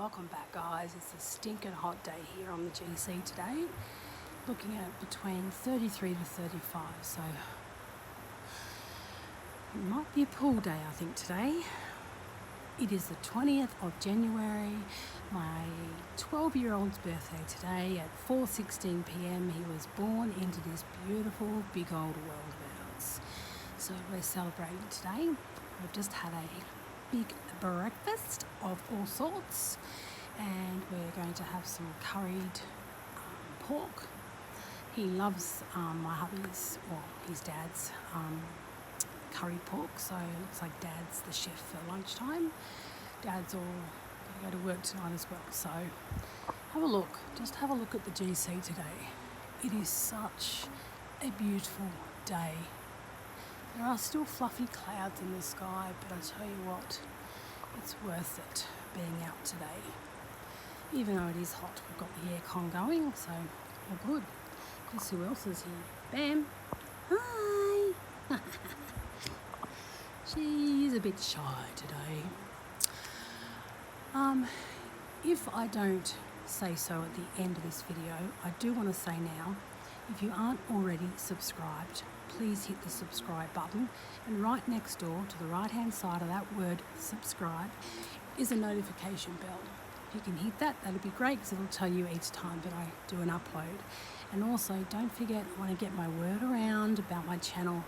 Welcome back, guys. It's a stinking hot day here on the GC today. Looking at between 33 to 35, so it might be a pool day, I think, today. It is the 20th of January, my 12-year-old's birthday today. At 4:16 p.m. he was born into this beautiful big old world of ours. So we're celebrating today. We've just had a big breakfast of all sorts, and we're going to have some curried pork. He loves my hubby's, or his dad's, curried pork, so it looks like Dad's the chef for lunchtime. Dad's all going to go to work tonight as well, so have a look at the GC today. It is such a beautiful day. There are still fluffy clouds in the sky, but I tell you what, it's worth it being out today. Even though it is hot, we've got the aircon going, so all good. Guess who else is here? Bam! Hi! She's a bit shy today. If I don't say so at the end of this video, I do want to say now, if you aren't already subscribed, please hit the subscribe button, and right next door to the right hand side of that word subscribe is a notification bell. If you can hit that, that'd be great, because it'll tell you each time that I do an upload. And also, don't forget, I want to get my word around about my channel.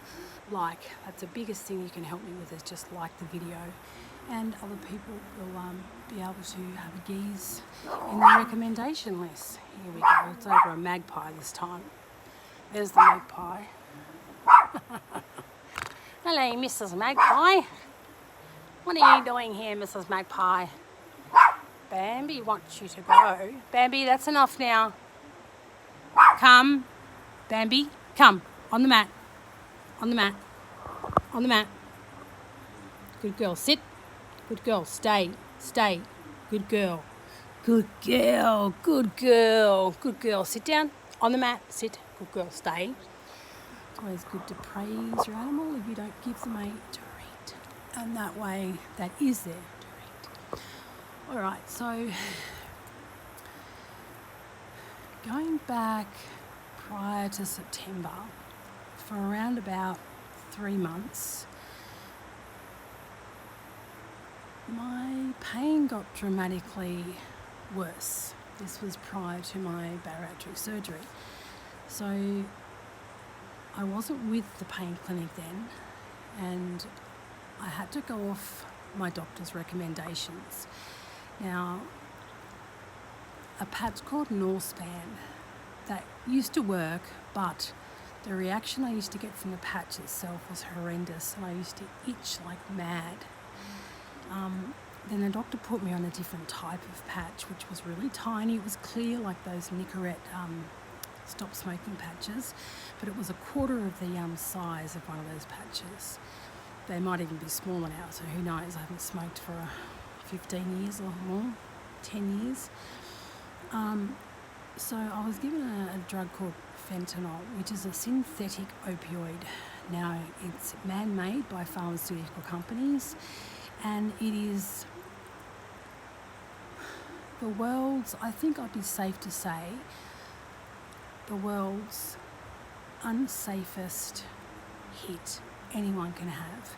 That's the biggest thing you can help me with, is just like the video, and other people will be able to have a geese in the recommendation list. Here we go, it's over a magpie this time. There's the magpie. Hello, Mrs. Magpie. What are you doing here, Mrs. Magpie? Bambi wants you to go. Bambi, that's enough now. Come. Bambi, come. On the mat. On the mat. On the mat. Good girl. Sit. Good girl. Stay. Stay. Good girl. Good girl. Good girl. Good girl. Sit down. On the mat. Sit. Good girl. Stay. It's always good to praise your animal if you don't give them a treat. And that way, that is their treat. Alright, so going back prior to September, for around about 3 months, my pain got dramatically worse. This was prior to my bariatric surgery. So I wasn't with the pain clinic then, and I had to go off my doctor's recommendations. Now, a patch called Norspan that used to work, but the reaction I used to get from the patch itself was horrendous, and I used to itch like mad. Then the doctor put me on a different type of patch, which was really tiny. It was clear, like those Nicorette stop smoking patches, but it was a quarter of the size of one of those patches. They might even be smaller now, so who knows. I haven't smoked for 15 years or more, 10 years. So I was given a drug called Fentanyl, which is a synthetic opioid. Now, it's man-made by pharmaceutical companies, and it is the world's, I think I'd be safe to say, the world's unsafest hit anyone can have.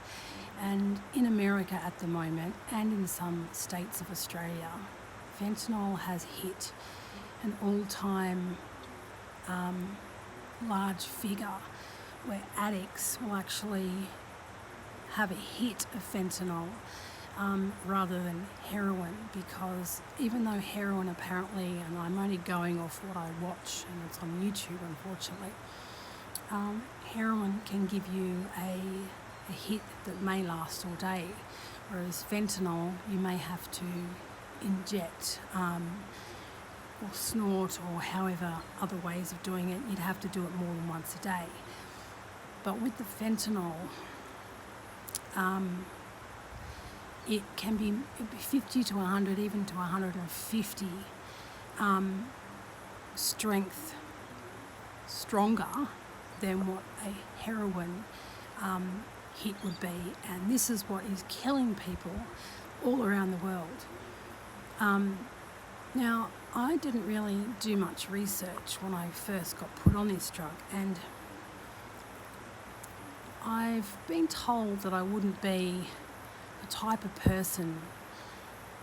And in America at the moment, and in some states of Australia, fentanyl has hit an all-time large figure, where addicts will actually have a hit of fentanyl rather than heroin, because even though heroin apparently, and I'm only going off what I watch, and it's on YouTube unfortunately, heroin can give you a hit that may last all day, whereas fentanyl you may have to inject or snort, or however other ways of doing it. You'd have to do it more than once a day. But with the fentanyl, it can be 50 to 100, even to 150 strength stronger than what a heroin hit would be, and this is what is killing people all around the world. Now, I didn't really do much research when I first got put on this drug, and I've been told that I wouldn't be the type of person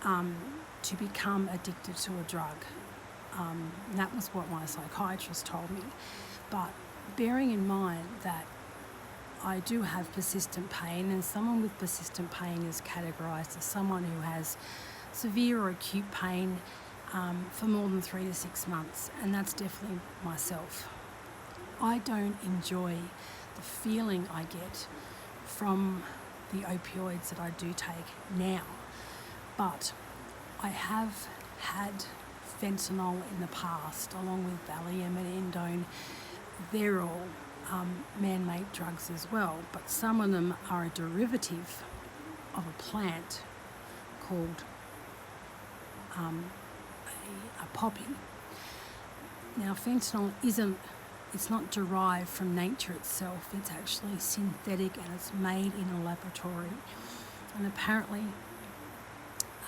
to become addicted to a drug. And that was what my psychiatrist told me. But bearing in mind that I do have persistent pain, and someone with persistent pain is categorised as someone who has severe or acute pain for more than 3 to 6 months, and that's definitely myself. I don't enjoy the feeling I get from the opioids that I do take now, but I have had fentanyl in the past, along with Valium and Endone. They're all man-made drugs as well, but some of them are a derivative of a plant called a poppy. Now, fentanyl it's not derived from nature itself. It's actually synthetic, and it's made in a laboratory. And apparently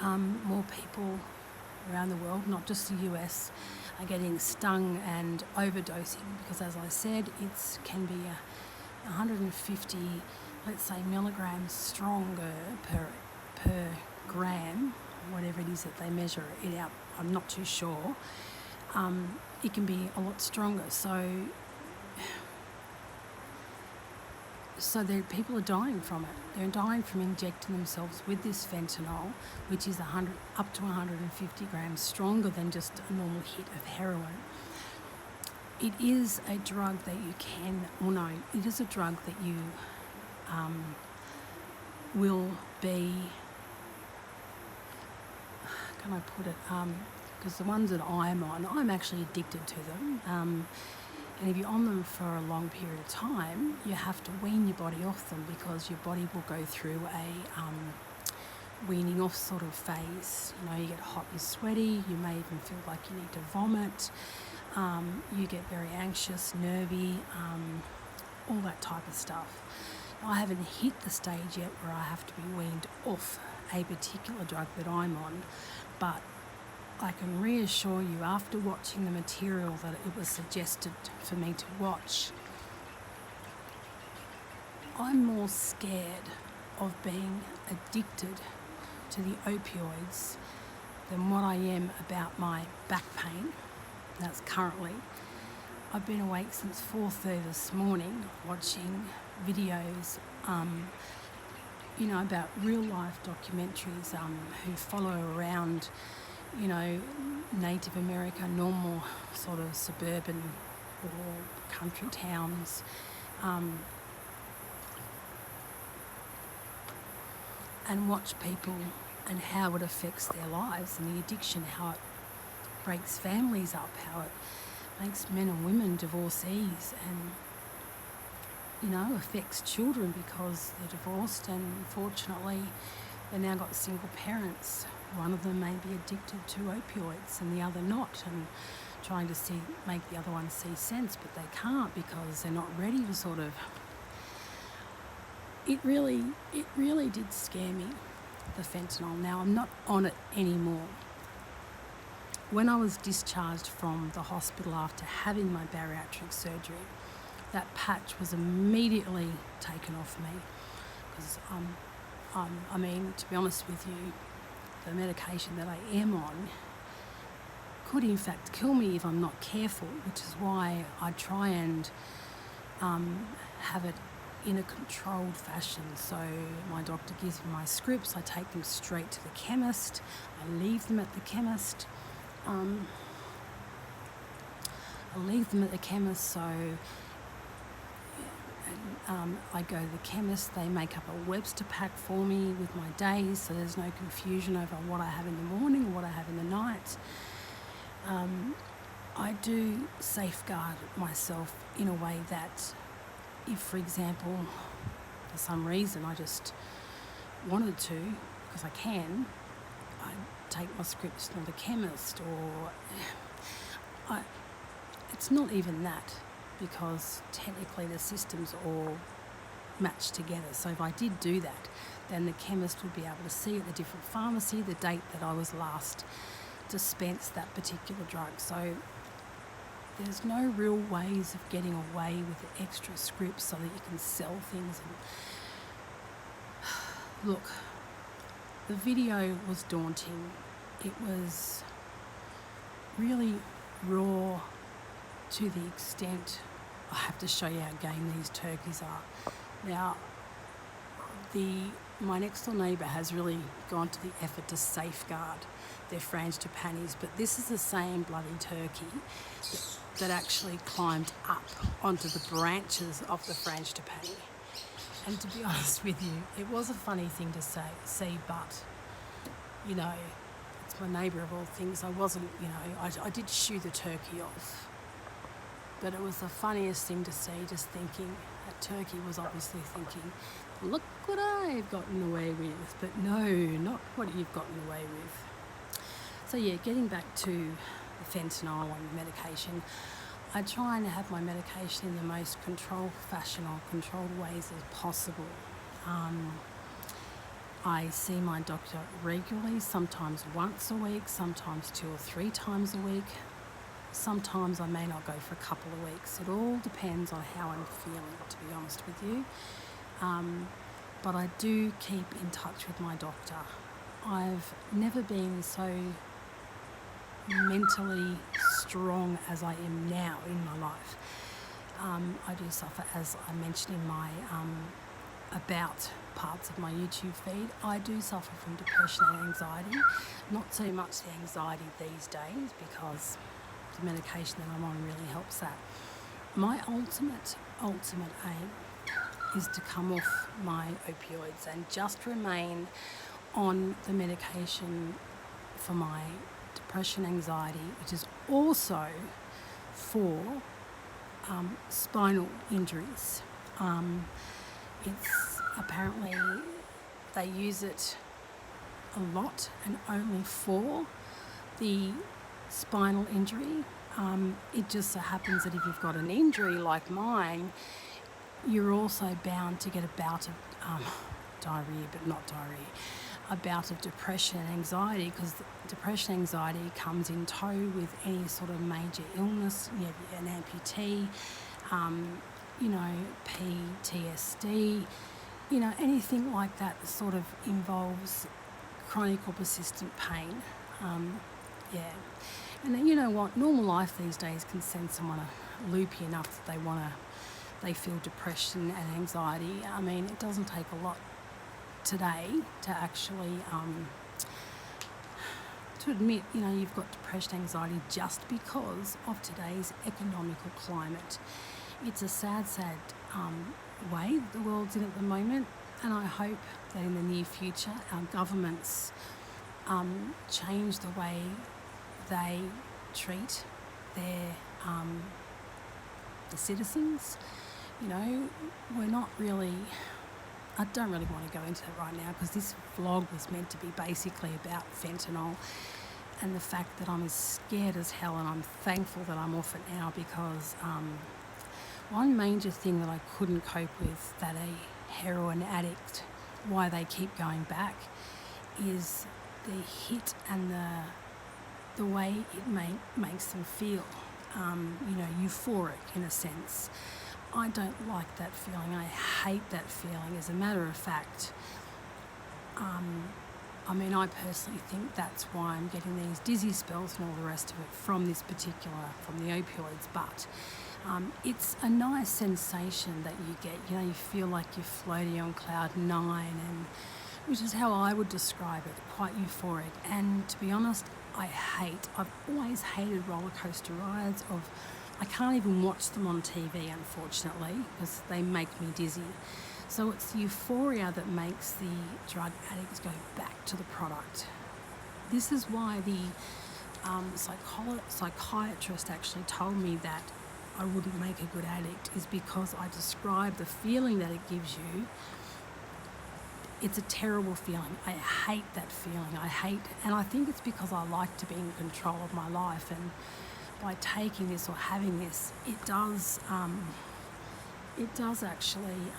more people around the world, not just the US, are getting stung and overdosing, because, as I said, it can be 150, let's say, milligrams stronger per gram, whatever it is that they measure it out. I'm not too sure. It can be a lot stronger. So people are dying from it. They're dying from injecting themselves with this fentanyl, which is up to 150 grams stronger than just a normal hit of heroin. It is a drug that it is a drug that you will be, can I put it, because the ones that I'm on, I'm actually addicted to them. And if you're on them for a long period of time, you have to wean your body off them, because your body will go through a weaning off sort of phase. You get hot and sweaty, you may even feel like you need to vomit, you get very anxious, nervy, all that type of stuff. I haven't hit the stage yet where I have to be weaned off a particular drug that I'm on, but I can reassure you, after watching the material that it was suggested for me to watch, I'm more scared of being addicted to the opioids than what I am about my back pain. That's currently. I've been awake since 4:30 this morning watching videos about real life documentaries who follow around Native America, normal sort of suburban or country towns, and watch people and how it affects their lives and the addiction, how it breaks families up, how it makes men and women divorcees, and affects children because they're divorced, and unfortunately they've now got single parents. One of them may be addicted to opioids and the other not, and trying to make the other one see sense, but they can't because they're not ready to sort of. It really did scare me, the fentanyl. Now, I'm not on it anymore. When I was discharged from the hospital after having my bariatric surgery, that patch was immediately taken off me, because to be honest with you, the medication that I am on could in fact kill me if I'm not careful, which is why I try and have it in a controlled fashion. So my doctor gives me my scripts, I take them straight to the chemist, I leave them at the chemist. I go to the chemist, they make up a Webster pack for me with my days, so there's no confusion over what I have in the morning or what I have in the night. I do safeguard myself in a way that if, for example, for some reason I just wanted to, because I can, I take my scripts to the chemist, or it's not even that, because technically the systems all match together. So if I did do that, then the chemist would be able to see at the different pharmacy the date that I was last dispensed that particular drug. So there's no real ways of getting away with the extra scripts so that you can sell things. And look, the video was daunting. It was really raw to the extent I have to show you how game these turkeys are. Now, my next door neighbour has really gone to the effort to safeguard their frangipanis, but this is the same bloody turkey that actually climbed up onto the branches of the frangipani. And to be honest with you, it was a funny thing to see, but, you know, it's my neighbour of all things. I wasn't, you know, I did shoo the turkey off, but it was the funniest thing to see, just thinking, that turkey was obviously thinking, look what I've gotten away with, but no, not what you've gotten away with. So yeah, getting back to the fentanyl and medication, I try and have my medication in the most controlled fashion or controlled ways as possible. I see my doctor regularly, sometimes once a week, sometimes 2 or 3 times a week. Sometimes I may not go for a couple of weeks. It all depends on how I'm feeling, to be honest with you. But I do keep in touch with my doctor. I've never been so mentally strong as I am now in my life. I do suffer, as I mentioned in my about parts of my YouTube feed, I do suffer from depression and anxiety. Not so much the anxiety these days, because the medication that I'm on really helps that. My ultimate aim is to come off my opioids and just remain on the medication for my depression, anxiety, which is also for spinal injuries. It's apparently they use it a lot and only for the spinal injury. It just so happens that if you've got an injury like mine, you're also bound to get a bout of diarrhea, but not diarrhea, a bout of depression and anxiety, because depression and anxiety comes in tow with any sort of major illness. You have an amputee, PTSD, anything like that sort of involves chronic or persistent pain. And then, you know what, normal life these days can send someone loopy enough that they feel depression and anxiety. I mean, it doesn't take a lot today to actually to admit, you've got depression, anxiety just because of today's economical climate. It's a sad way that the world's in at the moment, and I hope that in the near future our governments change the way they treat their the citizens. We're not really, I don't really want to go into that right now, because this vlog was meant to be basically about fentanyl and the fact that I'm as scared as hell, and I'm thankful that I'm off it now, because one major thing that I couldn't cope with, that a heroin addict, why they keep going back, is the hit and the way it makes them feel, euphoric in a sense. I don't like that feeling. I hate that feeling. As a matter of fact, I personally think that's why I'm getting these dizzy spells and all the rest of it from the opioids. But it's a nice sensation that you get. You feel like you're floating on cloud 9, and which is how I would describe it, quite euphoric. And to be honest, I've always hated roller coaster rides. I can't even watch them on TV, unfortunately, because they make me dizzy. So it's the euphoria that makes the drug addicts go back to the product. This is why the psychiatrist actually told me that I wouldn't make a good addict, is because I describe the feeling that it gives you. It's a terrible feeling. I hate that feeling. And I think it's because I like to be in control of my life, and by taking this or having this, it does actually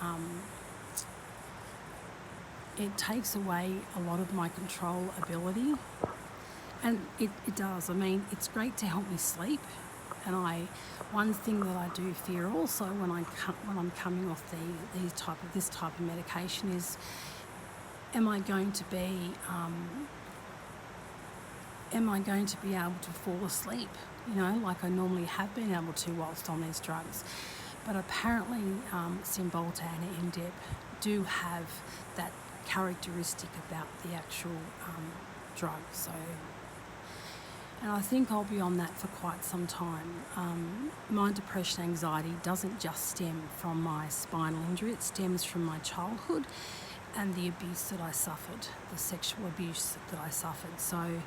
it takes away a lot of my control ability, and it does. I mean, it's great to help me sleep, and one thing that I do fear also when I'm coming off this type of medication is, am I going to be able to fall asleep, like I normally have been able to whilst on these drugs? But apparently Cymbalta and MDEP do have that characteristic about the actual drug. So, and I think I'll be on that for quite some time. My depression, anxiety doesn't just stem from my spinal injury, it stems from my childhood and the abuse that I suffered, the sexual abuse that I suffered. So,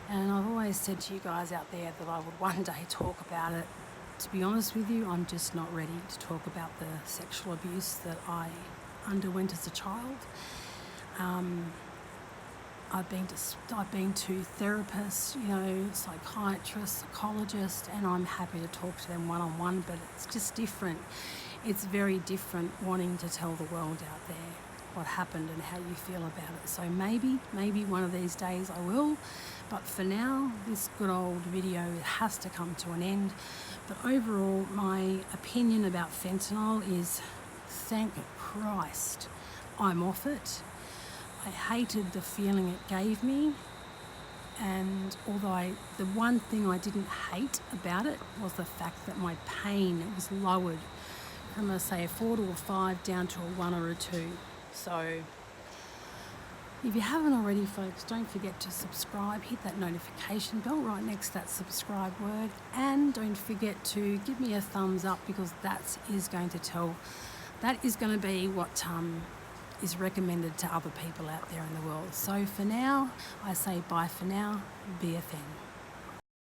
and I've always said to you guys out there that I would one day talk about it. To be honest with you, I'm just not ready to talk about the sexual abuse that I underwent as a child. I've been to therapists, psychiatrists, psychologists, and I'm happy to talk to them one-on-one, but it's just different. It's very different wanting to tell the world out there what happened and how you feel about it. So maybe one of these days I will, but for now, this good old video has to come to an end. But overall, my opinion about fentanyl is, thank Christ I'm off it. I hated the feeling it gave me, and although the one thing I didn't hate about it was the fact that my pain was lowered from a 4 to a 5 down to a 1 or a 2. So if you haven't already, folks, don't forget to subscribe, hit that notification bell right next to that subscribe word, and don't forget to give me a thumbs up, because that is going to be what is recommended to other people out there in the world. So for now, I say bye for now, BFN.